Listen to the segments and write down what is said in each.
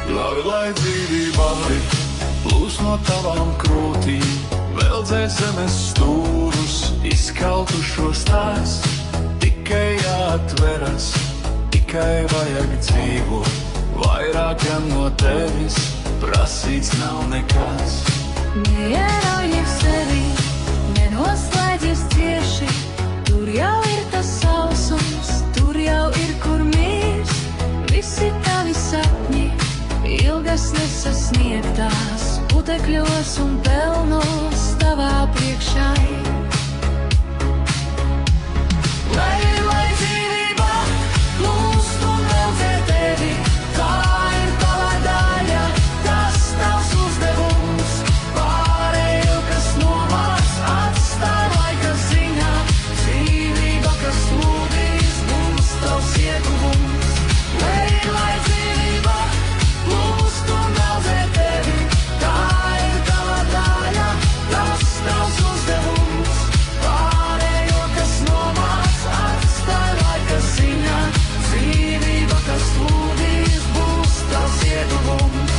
Ļauj, lai dzīvība plūs no tavām krūtīm, veldzē zemes stūrus, izkautušos tās. Tikai jāatveras, tikai vajag dzīvot, vairāk gan no tevis prasīts nav nekas. Neieraujies sevi, nenoslēdzies cieši, tur jau ir tas sausums, tur jau ir kur mirst. Visi tavi sapņi, ilgas nesasniegtās, putekļos un pelnos tavā priekšā. Lai dzīvība plūst un veldzē tevi, tā ir tava daļa, tas tavs uzdevums. Pārējo, kas nomāks, atstāj laika ziņā, dzīvība, kas lūdīs, būs tavs ieguvums. Lai dzīvība plūst un veldzē tevi, tā ir tava daļa, tas tavs uzdevums. Pārējo, kas nomāks, atstāj laika ziņā, dzīvība, kas lūdīs, būs tavs ieguvums.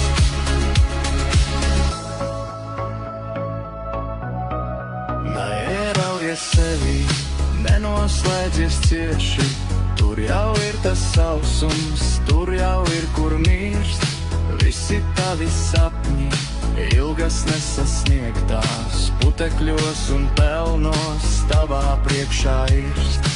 Neieraujies sevi, nenoslēdzies cieši, tur jau ir tas sausums, tur jau ir kur mirst. Visi tavi sapņi, ilgas nesasniegtās, putekļos un pelnos tavā priekšā irst.